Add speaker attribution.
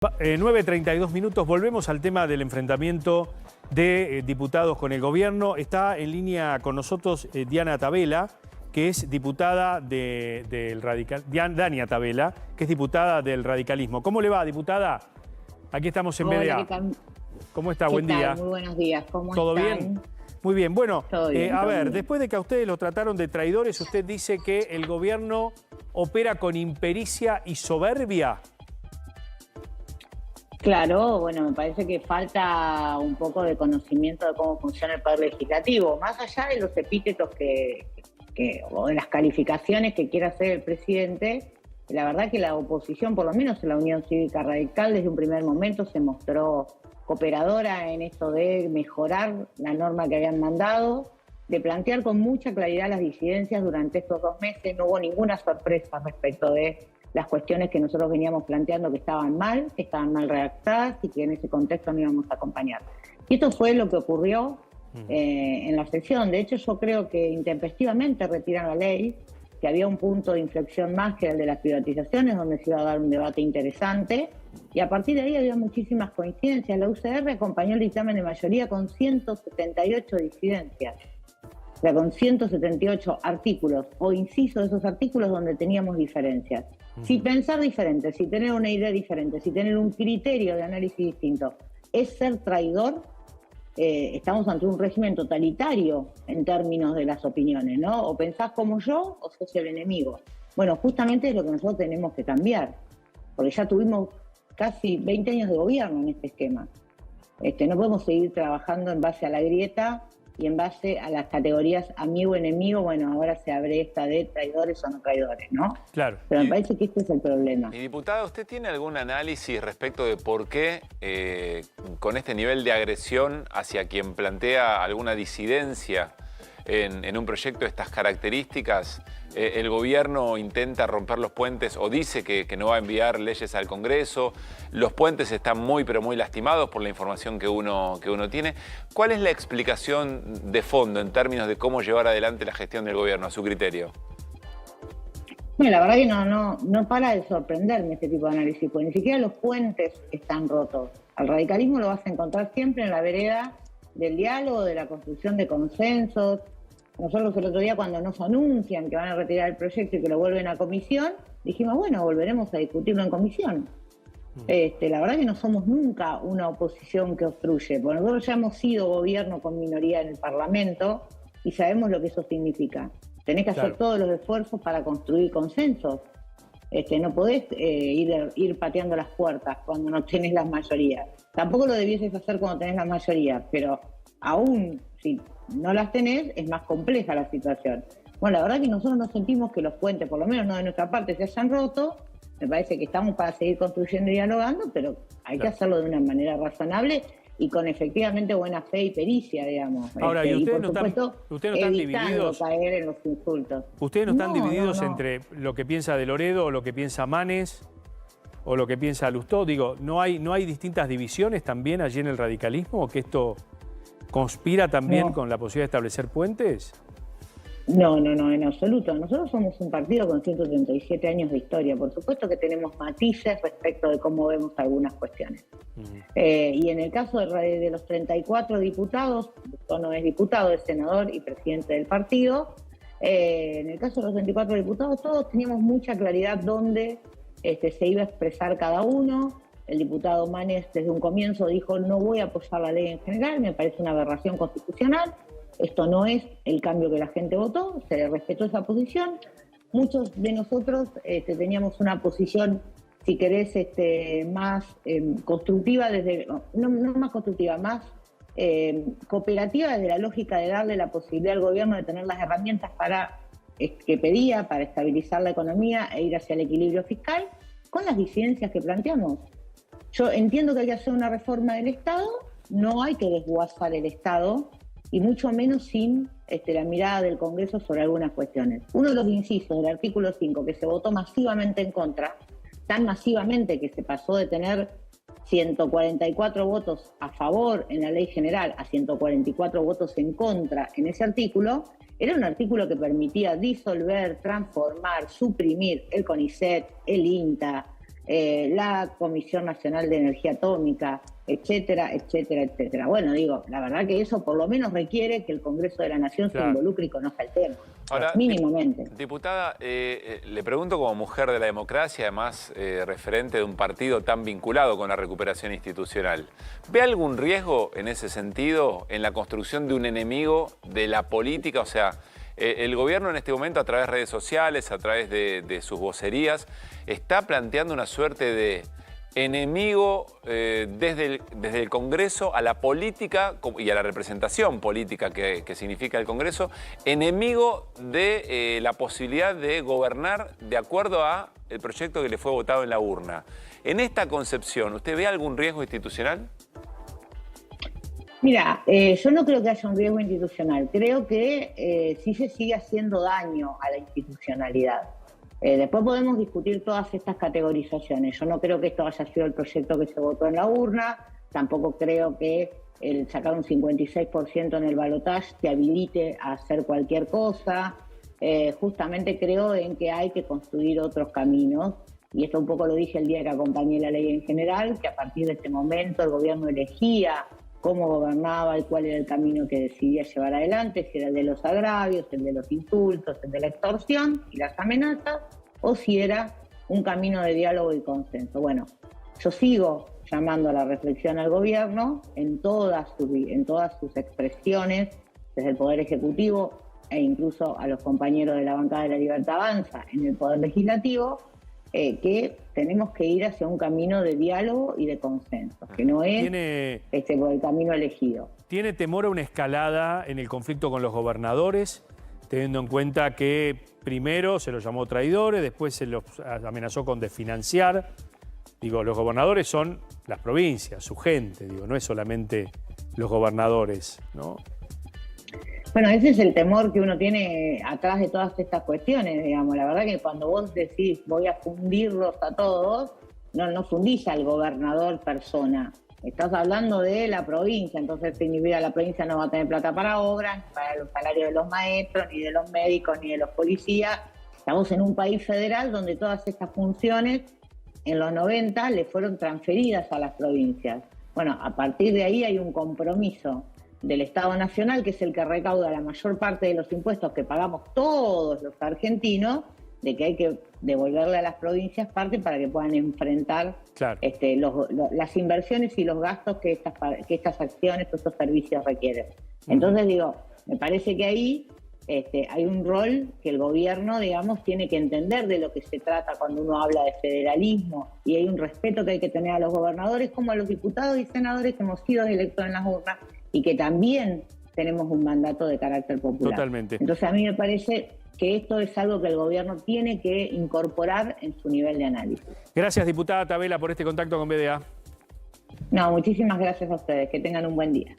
Speaker 1: 9:32 minutos, volvemos al tema del enfrentamiento de diputados con el gobierno. Está en línea con nosotros Diana Tabela, que es diputada del radical. Dania Tabela, que es diputada del radicalismo. ¿Cómo le va, diputada? Aquí estamos en BDA. ¿Cómo está? Buen día.
Speaker 2: Muy buenos días. ¿Cómo
Speaker 1: ¿Todo
Speaker 2: están?
Speaker 1: bien? Muy bien. Bueno, a ver,
Speaker 2: bien.
Speaker 1: después de que a ustedes lo trataron de traidores, usted dice que el gobierno opera con impericia y soberbia.
Speaker 2: Claro, bueno, me parece que falta un poco de conocimiento de cómo funciona el Poder Legislativo, más allá de los epítetos o de las calificaciones que quiera hacer el presidente. La verdad que la oposición, por lo menos en la Unión Cívica Radical, desde un primer momento se mostró cooperadora en esto de mejorar la norma que habían mandado, de plantear con mucha claridad las disidencias durante estos 2 meses. No hubo ninguna sorpresa respecto de las cuestiones que nosotros veníamos planteando que estaban mal redactadas y que en ese contexto no íbamos a acompañar. Y esto fue lo que ocurrió en la sesión. De hecho, yo creo que intempestivamente retiran la ley, que había un punto de inflexión más que el de las privatizaciones, donde se iba a dar un debate interesante, y a partir de ahí había muchísimas coincidencias. La UCR acompañó el dictamen de mayoría con 178 disidencias, o sea, con 178 artículos o incisos de esos artículos donde teníamos diferencias. Si pensar diferente, si tener una idea diferente, si tener un criterio de análisis distinto es ser traidor, estamos ante un régimen totalitario en términos de las opiniones, ¿no? O pensás como yo o sos el enemigo. Bueno, justamente es lo que nosotros tenemos que cambiar, porque ya tuvimos casi 20 años de gobierno en este esquema. No podemos seguir trabajando en base a la grieta y en base a las categorías amigo-enemigo. Bueno, ahora se abre esta de traidores o no traidores, ¿no?
Speaker 1: Claro.
Speaker 2: Pero me parece que este es el problema.
Speaker 3: Y diputada, ¿usted tiene algún análisis respecto de por qué con este nivel de agresión hacia quien plantea alguna disidencia en un proyecto de estas características, el gobierno intenta romper los puentes o dice que no va a enviar leyes al Congreso? Los puentes están muy, pero muy lastimados por la información que uno tiene. ¿Cuál es la explicación de fondo en términos de cómo llevar adelante la gestión del gobierno, a su criterio?
Speaker 2: Bueno, la verdad que no para de sorprenderme este tipo de análisis, porque ni siquiera los puentes están rotos. Al radicalismo lo vas a encontrar siempre en la vereda del diálogo, de la construcción de consensos. Nosotros el otro día, cuando nos anuncian que van a retirar el proyecto y que lo vuelven a comisión, dijimos, bueno, volveremos a discutirlo en comisión. La verdad que no somos nunca una oposición que obstruye, porque nosotros ya hemos sido gobierno con minoría en el Parlamento y sabemos lo que eso significa. Tenés que hacer todos los esfuerzos para construir consensos. No podés ir pateando las puertas cuando no tenés las mayorías. Tampoco lo debieses hacer cuando tenés las mayorías, pero aún si no las tenés, es más compleja la situación. Bueno, la verdad que nosotros no sentimos que los puentes, por lo menos no de nuestra parte, se hayan roto. Me parece que estamos para seguir construyendo y dialogando, pero hay que hacerlo de una manera razonable y con efectivamente buena fe y pericia, digamos.
Speaker 1: Ahora, ¿y ustedes
Speaker 2: por supuesto,
Speaker 1: no están divididos?
Speaker 2: Caer en los insultos.
Speaker 1: ¿Ustedes no están divididos entre lo que piensa De Loredo, o lo que piensa Manes, o lo que piensa Lustó? Digo, ¿no hay distintas divisiones también allí en el radicalismo? ¿O que esto conspira también con la posibilidad de establecer puentes?
Speaker 2: No, en absoluto. Nosotros somos un partido con 137 años de historia. Por supuesto que tenemos matices respecto de cómo vemos algunas cuestiones. Y en el caso de los 34 diputados, Lustó no es diputado, es senador y presidente del partido. En el caso de los 34 diputados, todos teníamos mucha claridad dónde se iba a expresar cada uno. El diputado Manes desde un comienzo dijo, no voy a apoyar la ley en general, me parece una aberración constitucional. Esto no es el cambio que la gente votó, se le respetó esa posición. Muchos de nosotros teníamos una posición, si querés, más constructiva, no más constructiva, más cooperativa, desde la lógica de darle la posibilidad al gobierno de tener las herramientas que pedía para estabilizar la economía e ir hacia el equilibrio fiscal, con las disidencias que planteamos. Yo entiendo que hay que hacer una reforma del Estado, no hay que desguazar el Estado, y mucho menos sin la mirada del Congreso sobre algunas cuestiones. Uno de los incisos del artículo 5 que se votó masivamente en contra, tan masivamente que se pasó de tener 144 votos a favor en la ley general a 144 votos en contra en ese artículo, era un artículo que permitía disolver, transformar, suprimir el CONICET, el INTA, la Comisión Nacional de Energía Atómica, etcétera, etcétera, etcétera. Bueno, digo, la verdad que eso por lo menos requiere que el Congreso de la Nación se involucre y conozca el tema.
Speaker 3: Ahora,
Speaker 2: mínimamente.
Speaker 3: Diputada, le pregunto como mujer de la democracia, además referente de un partido tan vinculado con la recuperación institucional, ¿ve algún riesgo en ese sentido en la construcción de un enemigo de la política? O sea, el gobierno en este momento, a través de redes sociales, a través de sus vocerías, está planteando una suerte de enemigo desde el Congreso a la política y a la representación política que significa el Congreso, enemigo de la posibilidad de gobernar de acuerdo a el proyecto que le fue votado en la urna. En esta concepción, ¿usted ve algún riesgo institucional?
Speaker 2: Mira, yo no creo que haya un riesgo institucional. Creo que sí se sigue haciendo daño a la institucionalidad. Después podemos discutir todas estas categorizaciones. Yo no creo que esto haya sido el proyecto que se votó en la urna. Tampoco creo que el sacar un 56% en el balotaje te habilite a hacer cualquier cosa. Justamente creo en que hay que construir otros caminos. Y esto un poco lo dije el día que acompañé la ley en general, que a partir de este momento el gobierno elegía cómo gobernaba y cuál era el camino que decidía llevar adelante, si era el de los agravios, el de los insultos, el de la extorsión y las amenazas, o si era un camino de diálogo y consenso. Bueno, yo sigo llamando a la reflexión al gobierno en todas sus expresiones, desde el Poder Ejecutivo e incluso a los compañeros de la bancada de La Libertad Avanza en el Poder Legislativo, que tenemos que ir hacia un camino de diálogo y de consenso, que no es por el camino elegido.
Speaker 1: ¿Tiene temor a una escalada en el conflicto con los gobernadores, teniendo en cuenta que primero se los llamó traidores, después se los amenazó con desfinanciar? Digo, los gobernadores son las provincias, su gente, digo, no es solamente los gobernadores, ¿no?
Speaker 2: Bueno, ese es el temor que uno tiene atrás de todas estas cuestiones, digamos. La verdad que cuando vos decís voy a fundirlos a todos, no fundís al gobernador persona. Estás hablando de la provincia, entonces significa que la provincia no va a tener plata para obras, ni para los salarios de los maestros, ni de los médicos, ni de los policías. Estamos en un país federal donde todas estas funciones en los 90 le fueron transferidas a las provincias. Bueno, a partir de ahí hay un compromiso del Estado Nacional, que es el que recauda la mayor parte de los impuestos que pagamos todos los argentinos, de que hay que devolverle a las provincias parte para que puedan enfrentar las inversiones y los gastos que estas acciones, estos servicios requieren. Entonces digo, me parece que ahí hay un rol que el gobierno, digamos, tiene que entender de lo que se trata cuando uno habla de federalismo, y hay un respeto que hay que tener a los gobernadores como a los diputados y senadores que hemos sido electos en las urnas y que también tenemos un mandato de carácter popular.
Speaker 1: Totalmente.
Speaker 2: Entonces a mí me parece que esto es algo que el gobierno tiene que incorporar en su nivel de análisis.
Speaker 1: Gracias, diputada Tabela, por este contacto con BDA.
Speaker 2: No, muchísimas gracias a ustedes. Que tengan un buen día.